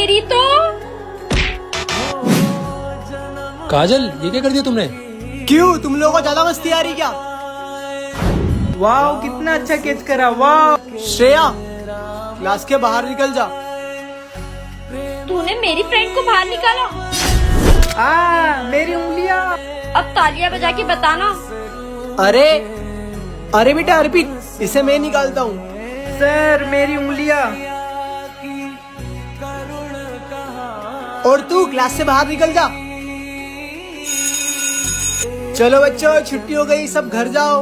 मेरी तो। काजल, ये क्या कर दिया तुमने? क्यों, तुम लोगों को ज्यादा मस्ती आ रही क्या? वाह, कितना अच्छा कैच करा। वाह श्रेया, क्लास के बाहर निकल जा। तूने मेरी फ्रेंड को बाहर निकाला। मेरी उंगलियां। अब तालियां बजा के बताना। अरे अरे बेटा अर्पित, इसे मैं निकालता हूँ। सर, मेरी उंगलियां। और तू क्लास से बाहर निकल जा। चलो बच्चों, छुट्टी हो गई, सब घर जाओ।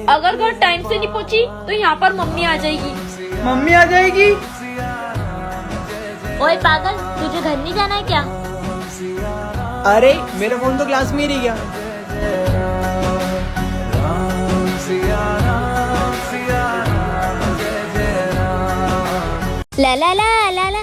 अगर घर टाइम से नहीं पहुंची तो यहाँ पर मम्मी आ जाएगी। मम्मी आ जाएगी? ओए पागल, तुझे घर नहीं जाना है क्या? अरे मेरा फोन तो क्लास में ही रह गया। ला ला ला ला ला।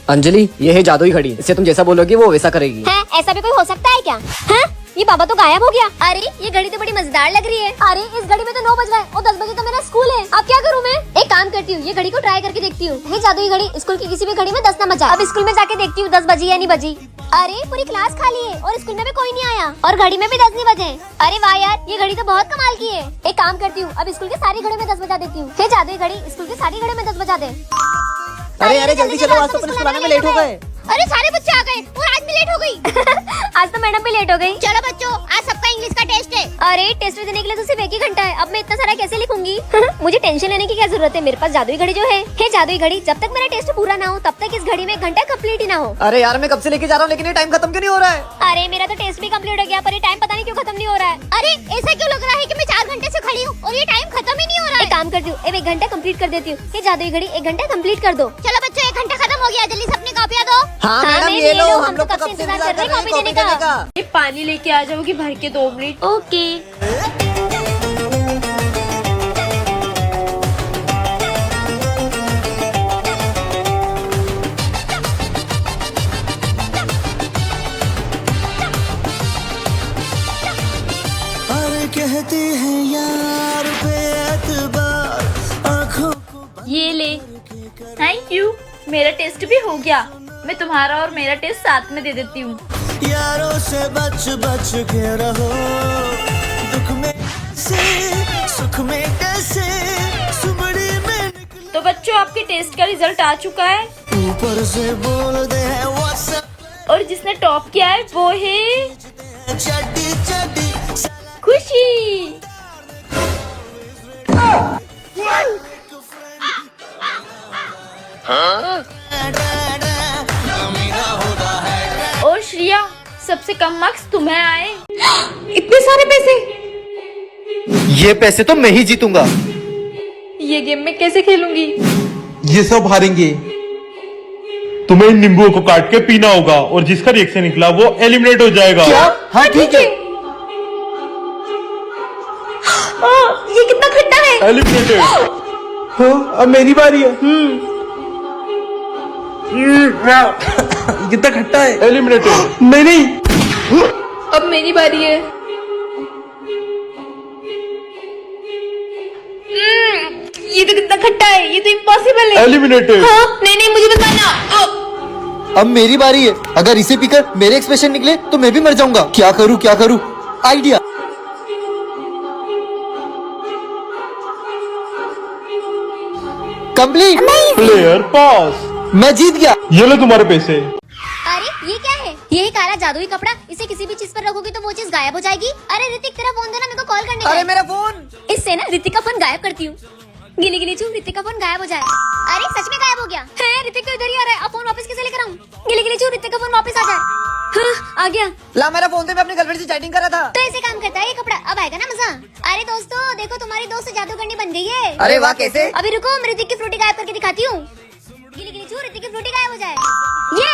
अंजलि, ये है जादुई घड़ी, इससे तुम जैसा बोलोगी वो वैसा करेगी। है, ऐसा भी कोई हो सकता है क्या? हाँ? ये बाबा तो गायब हो गया। अरे ये घड़ी तो बड़ी मजेदार लग रही है। अरे इस घड़ी में तो 9 बज रहा है और 10 बजे तो मेरा स्कूल है। अब क्या करूँ मैं? एक काम करती हूँ, ये घड़ी को ट्राई करके देखती हूँ। ये जादुई घड़ी स्कूल की किसी भी घड़ी में 10 न बजा। अब स्कूल में जाके देखती हूँ 10 बजी या नहीं बजी। अरे पूरी क्लास खाली है और स्कूल में भी कोई नहीं आया और घड़ी में भी 10 नहीं बजे। अरे वाह यार, ये घड़ी तो बहुत कमाल की है। एक काम करती हूँ, अब स्कूल की सारी घड़ी में 10 बजा देती हूँ। ये जादुई घड़ी स्कूल की सारी घड़ी में 10 बजा दे। अरे जल्दी चलो, आज तो पुलिस बुलाने में लेट हो गए। अरे सारे बच्चे आ गए और आज भी लेट हो गई। आज तो मैडम भी लेट हो गई। चलो बच्चों, आज सबका इंग्लिश का टेस्ट है। अरे टेस्ट देने के लिए तो सिर्फ 1 ही घंटा है। अब मैं इतना सारा कैसे लिखूंगी? मुझे टेंशन लेने की क्या जरूरत है, मेरे पास जादुई घड़ी जो है। हे जादुई घड़ी, जब तक मेरा टेस्ट पूरा ना हो तब तक इस घड़ी में 1 घंटा कंप्लीट ही ना हो। अरे यार, मैं कब से लेके जा रहा हूँ, लेकिन ये टाइम खत्म क्यों नहीं हो रहा है? अरे मेरा तो टेस्ट भी कंप्लीट हो गया पर ये टाइम पता नहीं क्यों खत्म नहीं हो रहा है। अरे ऐसा क्यों लग रहा है कि मैं 4 घंटे से खड़ी हूँ और ये टाइम खत्म ही नहीं हो रहा है। एक काम करती हूँ, 1 घंटा कंप्लीट कर देती हूँ। ये जादुई घड़ी 1 घंटा कंप्लीट कर दो। चलो बच्चों, 1 घंटा खत्म हो गया, जल्दी सबने कॉपियाँ दो। हाँ मैडम, ये लो, हम लोग कब से इंतजार कर रहे हैं कॉपी देने का। ये पानी लेके आ जाओगी भर के 2 मिनट। ओके। कहती है यार बेअतबार आँखों को। ये ले। थैंक यू, मेरा टेस्ट भी हो गया। मैं तुम्हारा और मेरा टेस्ट साथ में दे देती हूँ। यारों से बच बच के रहो, दुख में से सुख में कैसे सुबड़ी में। तो बच्चों, आपके टेस्ट का रिजल्ट आ चुका है ऊपर से बोल दे व्हाट्सएप, और जिसने टॉप किया है वो है चड्डी चड्डी खुशी। और श्रिया, सबसे कम मार्क्स तुम्हें आए। इतने सारे पैसे? ये पैसे तो मैं ही जीतूंगा। ये गेम में कैसे खेलूंगी? ये सब हारेंगे। तुम्हें इन नींबुओं को काट के पीना होगा और जिसका रिएक्शन निकला वो एलिमिनेट हो जाएगा। क्या? हाँ ठीक है। ये कितना खट्टा है। एलिमिनेटेड। हाँ, अब मेरी बारी है। कितना खट्टा है। एलिमिनेटेड। नहीं, अब मेरी बारी है। ये तो कितना खट्टा है, ये तो इम्पॉसिबल है। एलिमिनेटेड। हाँ, नहीं मुझे बताना। अब मेरी बारी है। अगर इसे पीकर मेरे एक्सप्रेशन निकले तो मैं भी मर जाऊंगा। क्या करूँ? आइडिया। कंप्लीट। प्लेयर पास। मैं जीत गया। ये लो तुम्हारे पैसे। अरे ये क्या है? ये है काला जादुई कपड़ा। इसे किसी भी चीज पर रखोगी तो वो चीज गायब हो जाएगी। अरे ऋतिक, तेरा फोन देना, मेरे को कॉल करने का अरे है। मेरा फोन। इससे ना ऋतिक का फोन गायब करती हूँ। गिली गिली चू, ऋतिक का फोन गायब हो जाए। अरे सच में गायब हो गया है। ऋतिक तो इधर ही आ रहा है। अब फोन वापस कैसे लेकर आऊँ? गिली गिली चू, ऋतिक का फोन वापस आ जाए। हाँ, आ गया। ला, मेरा फोन से मैं अपनी गर्लफ्रेंड से चैटिंग कर रहा था। तो ऐसे काम करता है ये कपड़ा। अब आएगा ना मजा। अरे दोस्तों देखो, तुम्हारी दोस्त जादूगरनी बन गई है। अरे वाह, कैसे? अभी रुको, मैं ऋतिक की फ्रूटी गायब करके दिखाती हूँ। गिली गिली चू, ऋतिक की फ्रूटी गायब हो जाए। ये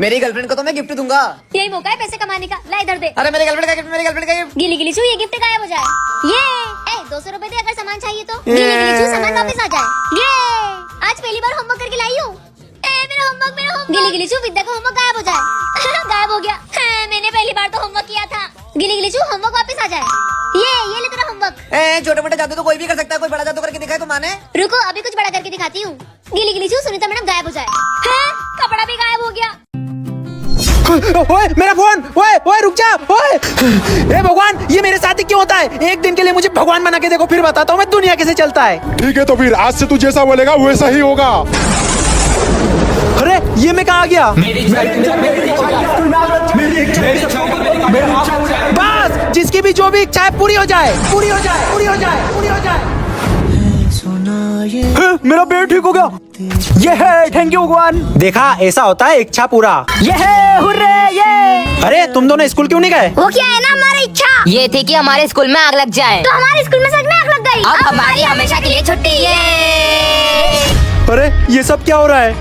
मेरी गर्लफ्रेंड को तो मैं गिफ्ट दूंगा। यही मौका है पैसे कमाने का। ला इधर दे। अरे मेरे गर्लफ्रेंड का गिफ्ट। गिली गिली चू, ये गिफ्ट गायब हो जाए। ये 200 रुपए दे अगर सामान चाहिए तो। गिली गिली चू, सामान वापस आ जाए। ये आज पहली बार होमवर्क करके लाई हूँ। मेरा होमवर्क। गिली गिली चू, विद्या का होमवर्क गायब हो जाए। गायब हो गया। मैंने पहली बार तो होमवर्क किया था। गिली गिली चू, होमवर्क वापस आ जाए। ये ले तेरा होमवर्क। छोटे मोटे जादू तो कोई भी कर सकता है, कोई बड़ा जादू करके दिखाए तो माने। रुको, अभी कुछ बड़ा करके दिखाती हूँ। गिली गिली चू, सुनीता मैडम गायब हो जाए। कपड़ा भी गायब ओए मेरा फोन, ओए ओए रुक जा, ओए हे भगवान, ये मेरे साथ ही क्यों होता है? एक दिन के लिए मुझे भगवान बना के देखो, फिर बताता हूँ मैं दुनिया कैसे चलता है। ठीक है तो फिर आज से तू जैसा बोलेगा वैसा ही होगा। अरे ये मैं कहाँ आ गया? बस जिसकी भी जो भी इच्छा है पूरी हो जाए, पूरी हो जाए, पूरी हो जाए, पूरी हो जाए। मेरा पेट ठीक हो गया। ये है, थैंक यू भगवान। देखा, ऐसा होता है इच्छा पूरा। ये है, हुर्रे, ये। अरे तुम दोनों स्कूल क्यों नहीं गए? वो क्या है ना, हमारी इच्छा ये थी कि हमारे स्कूल में आग लग जाए। तो हमारे स्कूल में सच में आग लग गई। अब हमारी हमेशा के लिए छुट्टी। अरे ये सब क्या हो रहा है?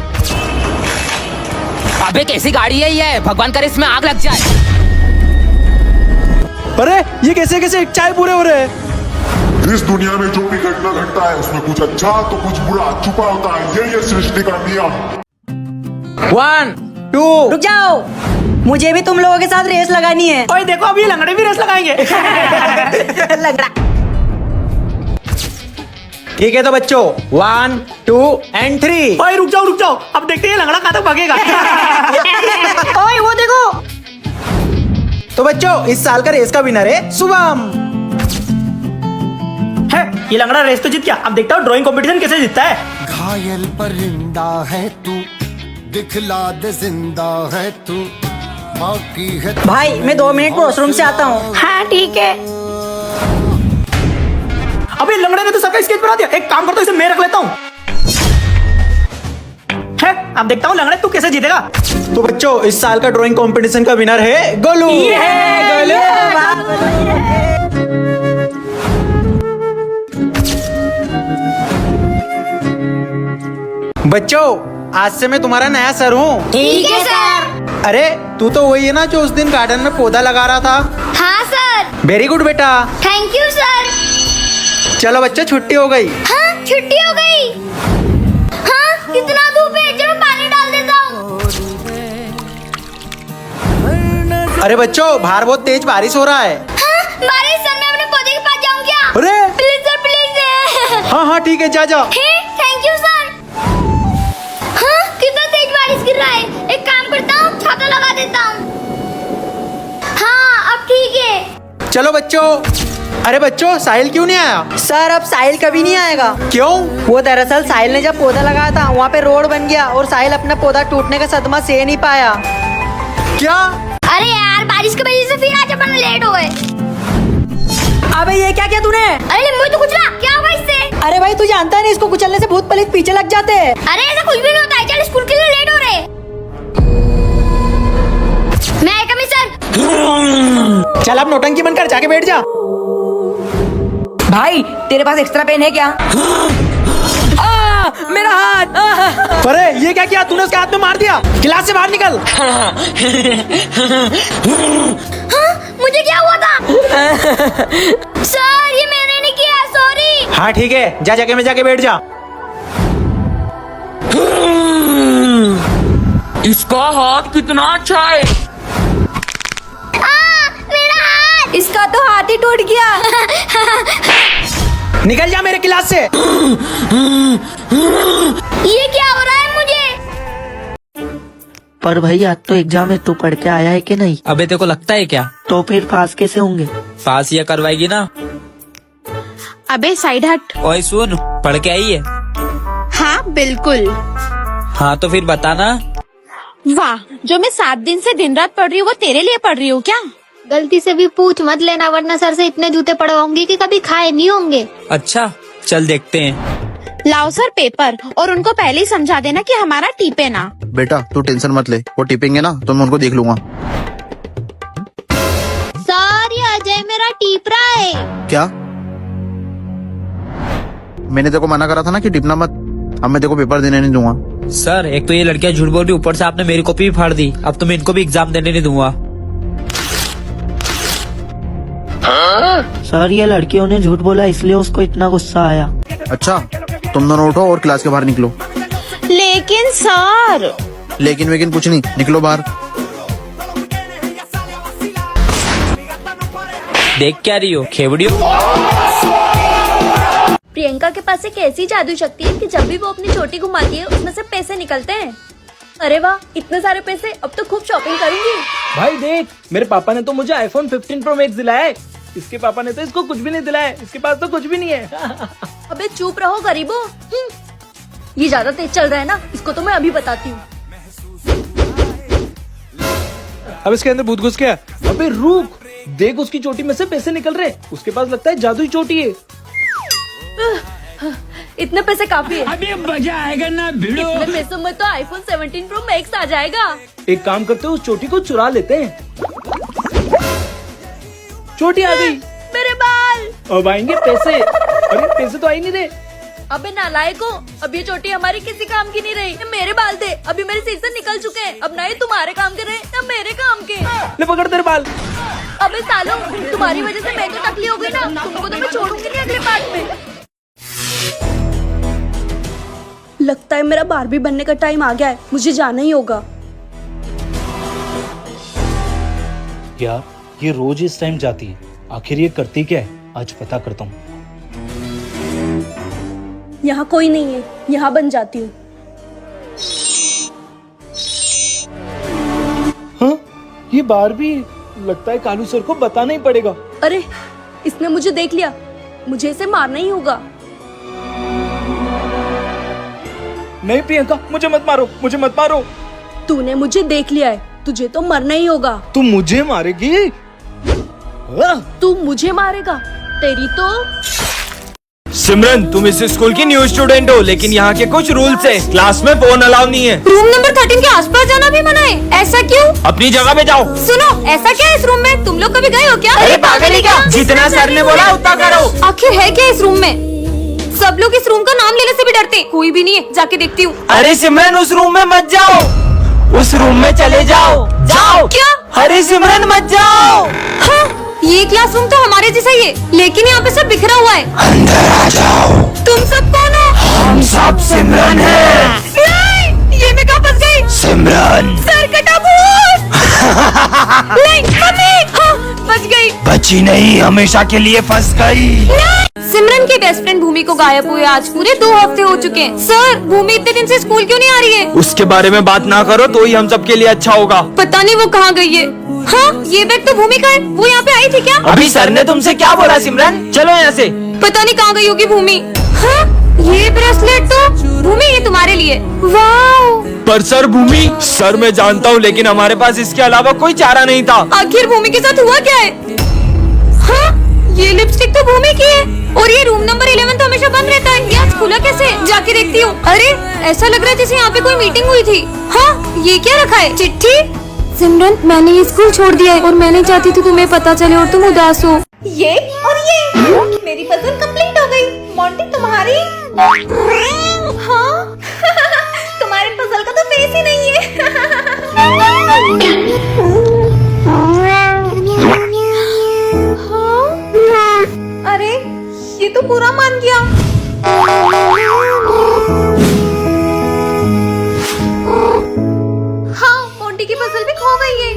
अबे कैसी गाड़ी है ये, भगवान करे इसमें आग लग जाए। अरे ये कैसे कैसे इच्छाएं पूरे हो रहे हैं? इस दुनिया में जो भी घटना घटता है उसमें कुछ अच्छा तो कुछ बुरा छुपा होता है। ये सृष्टि का नियम। 1 2 रुक जाओ, मुझे भी तुम लोगों के साथ रेस लगानी है। ओए देखो, अभी लंगड़े भी रेस लगाएंगे। लंगड़ा। ठीक है तो बच्चों, 1 2 and 3। ओए रुक जाओ, अब देखते हैं लंगड़ा कहाँ तक भागेगा। ओए वो देखो। तो बच्चों, इस साल का रेस का विनर है शुभम। है, ये लंगड़ा रेस तो जीत गया। अब देखता हूँ ड्राइंग कंपटीशन कैसे जीतता है। घायल परिंदा है तू, दिखला दे जिंदा है तू, बाकी है भाई मैं 2 मिनट वॉशरूम से आता हूँ। हाँ ठीक है। अबे लंगड़े ने तो सबका स्केच बना दिया। एक काम करता हूँ, इसे मैं रख लेता हूँ। है, अब देखता हूँ लंगड़े तू कैसे जीतेगा। तो बच्चों, इस साल का ड्राइंग कंपटीशन का विनर है गोलू। बच्चों, आज से मैं तुम्हारा नया सर हूँ। ठीक है सर। अरे तू तो वही है ना जो उस दिन गार्डन में पौधा लगा रहा था? हाँ सर। वेरी गुड बेटा। Thank you sir. चलो बच्चों, छुट्टी हो गई। हाँ छुट्टी हो गई। हाँ कितना धूप है, चलो पानी डाल देता हूँ। अरे बच्चों, बाहर बहुत तेज बारिश हो रहा है। हाँ बारिश सर, मैं अपने पौधे के पास जाऊँ क्या? अरे प्लीज सर प्लीज। हाँ ठीक है, जा। Thank you sir. हाँ कितना तेज बारिश गिर रहा है। एक काम करता हूँ, छाता लगा देता हूँ। हाँ अब ठीक है। चलो बच्चों। अरे बच्चों, साहिल क्यों नहीं आया? सर अब साहिल कभी नहीं आएगा। क्यों? वो दरअसल साहिल ने जब पौधा लगाया था वहाँ पे रोड बन गया और साहिल अपना पौधा टूटने का सदमा सह नहीं पाया। क्या? अरे यार बारिश की वजह से फिर आज अपन लेट हो गए। अबे ये क्या किया तूने? अरे लिंबू तो कुचला, क्या हुआ इससे? अरे भाई तू जानता नहीं, इसको कुचलने से भूत पलित पीछे लग जाते हैं। अरे ऐसा कुछ भी नहीं होता है, चल स्कूल के लिए लेट हो रहे। मैं कमी सर। चल अब नौटंकी बंद कर, जाके बैठ जा। भाई तेरे पास एक्स्ट्रा पेन है क्या? मेरा हाथ। अरे ये क्या किया तूने? उसके हाथ में मार दिया। क्लास से बाहर निकल। हाँ, मुझे क्या हुआ था? सर ये मैंने नहीं किया, सॉरी। हाँ ठीक है, जा जगह में जाके बैठ जा। इसका हाथ कितना अच्छा है। मेरा हाथ। इसका तो हाथ ही टूट गया। निकल जा मेरे क्लास से। ये क्या हो रहा है मुझे? पर भाई आज तो एग्जाम है, तू पढ़ के आया है कि नहीं? अबे तेरे को लगता है क्या? तो फिर पास कैसे होंगे? पास ये करवाएगी ना। अबे साइड हट। ओए सुन, पढ़ के आई है? हाँ बिल्कुल। हाँ तो फिर बताना। वाह, जो मैं 7 दिन से दिन रात पढ़ रही हूँ वो तेरे लिए पढ़ रही हूँ क्या? गलती से भी पूछ मत लेना, वरना सर से इतने जूते पड़वाऊंगी कि कभी खाए नहीं होंगे। अच्छा चल देखते हैं। लाओ सर पेपर, और उनको पहले ही समझा देना कि हमारा टीपे ना। बेटा तू टेंशन मत ले, वो टिपेंगे ना तो मैं उनको देख लूंगा। सर ये अजय मेरा टीप रहा है। क्या? मैंने तेको मना करा था ना कि टिपना मत। अब मैं तेको पेपर देने नहीं दूंगा। सर एक तो ये लड़कियां झूठ बोल रही, ऊपर से आपने मेरी कॉपी भी फाड़ दी। अब तो मैं इनको भी एग्जाम देने नहीं दूंगा। सर ये लड़कियों ने झूठ बोला इसलिए उसको इतना गुस्सा आया। अच्छा तुम दोनों उठो और क्लास के बाहर निकलो। लेकिन सर। लेकिन वेकिन कुछ नहीं, निकलो बाहर। देख क्या रही हो खेवड़ियों? प्रियंका के पास एक ऐसी जादू शक्ति है कि जब भी वो अपनी चोटी घुमाती है उसमें से पैसे निकलते हैं। अरे वाह, इतने सारे पैसे, अब तो खूब शॉपिंग करूंगी। भाई देख, मेरे पापा ने तो मुझे आईफोन 15 प्रो मैक्स दिलाया है। इसके पापा ने तो इसको कुछ भी नहीं दिलाया, इसके पास तो कुछ भी नहीं है। अबे चुप रहो गरीबों। ये ज्यादा तेज चल रहा है ना, इसको तो मैं अभी बताती हूँ। अब इसके अंदर भूत घुस गया। अबे रुक, देख उसकी चोटी में से पैसे निकल रहे। उसके पास लगता है जादुई चोटी है। इतने पैसे काफी है। अभी मजा आएगा ना भिड़ो। इतने पैसों में तो आईफोन 17 प्रो मैक्स आ जाएगा। एक काम करते हैं, उस चोटी को चुरा लेते हैं। चोटी आ गई। मेरे बाल। अब आएंगे पैसे। अरे पैसे तो आ ही नहीं रहे। अबे नालायको, अब ये चोटी हमारी किसी काम की नहीं रही। ये मेरे बाल थे, अभी मेरे सिर से निकल चुके हैं। अब ना ये तुम्हारे काम के रहे ना मेरे काम के। ले पकड़ तेरे बाल। अबे सालो, तुम्हारी वजह से मैं तो टकली हो गई ना। तुमको तो मैं छोड़ूंगी नहीं अगले पार्ट में। लगता है मेरा बारबी बनने का टाइम आ गया है, मुझे जाना ही होगा। यार, ये रोज इस टाइम जाती है, आखिर ये करती क्या है? आज पता करता हूँ। यहाँ कोई नहीं है, यहाँ बन जाती हूँ। हाँ, ये बारबी लगता है कालू सर को बताना ही पड़ेगा। अरे, इसने मुझे देख लिया, मुझे इसे मारना ही होगा। नहीं प्रियंका, मुझे मत मारो, मुझे मत मारो। तूने मुझे देख लिया है, तुझे तो मरना ही होगा। तू मुझे मारेगी? तू मुझे मारेगा, तेरी तो। सिमरन, तुम इस स्कूल की न्यू स्टूडेंट हो, लेकिन यहाँ के कुछ रूल्स है। क्लास में फोन अलाउ नहीं है। रूम नंबर 13 के आसपास जाना भी मना है। ऐसा क्यों? अपनी जगह पे जाओ। सुनो, ऐसा क्या है इस रूम में? तुम लोग कभी गए हो क्या? अरे पागल है क्या? जितना सर ने बोला उतना करो। आखिर है क्या इस रूम में? सब लोग इस रूम का नाम लेने से भी डरते। कोई भी नहीं है, जाके देखती हूँ। अरे सिमरन, उस रूम में मत जाओ, उस रूम में चले जाओ। जाओ। क्या? अरे सिमरन मत जाओ। हाँ, ये क्लासरूम तो हमारे जैसा ही है, लेकिन यहाँ पे सब बिखरा हुआ है। अंदर आ जाओ। तुम सब कौन हो? हम सब सिमरन हैं। नहीं, ये मैं कहाँ फंस गई? सिमरन। सर कटा भूत। नहीं, मम्मी। हाँ, बच गई। बची नहीं, हमेशा के लिए फंस गई। सिमरन की बेस्ट फ्रेंड भूमि को गायब हुए आज पूरे 2 हफ्ते हो चुके हैं। सर, भूमि इतने दिन से स्कूल क्यों नहीं आ रही है? उसके बारे में बात ना करो तो ही हम सब के लिए अच्छा होगा। पता नहीं वो कहाँ गई है। हाँ, ये बैग तो भूमि का है। वो यहाँ पे आई थी क्या? अभी सर ने तुमसे क्या बोला सिमरन? चलो यहाँ से। पता नहीं कहाँ गई होगी भूमि। हाँ, ये ब्रेसलेट तो भूमि, ये तुम्हारे लिए। वाओ। पर सर भूमि, सर मैं जानता हूँ, लेकिन हमारे पास इसके अलावा कोई चारा नहीं था। आखिर भूमि के साथ हुआ क्या है? हाँ, ये लिपस्टिक तो भूमि की है, और ये रूम नंबर 11 तो हमेशा बंद रहता है। ये आज खुला कैसे? जाके देखती हूँ। अरे, ऐसा लग रहा है जैसे यहाँ पे कोई मीटिंग हुई थी। हाँ, ये क्या रखा है? चिट्ठी। सिमरन, मैंने ये स्कूल छोड़ दिया है और मैं नहीं चाहती थी तुम्हें पता चले और तुम उदास हो। ये और ये, मेरी पजल कंप्लीट हो गई। मोंटी तुम्हारी? हाँ। तुम्हारे पजल का तो फेस ही नहीं है। हाँ? अरे, ये तो पूरा मान गया। हाँ, मोंटी की पजल भी खो गई है।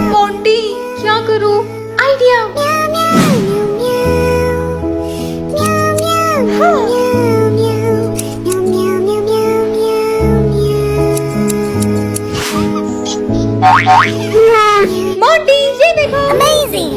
मोंटी, क्या करूं? आइडिया। मोंटी, ये देखो। अमेजिंग।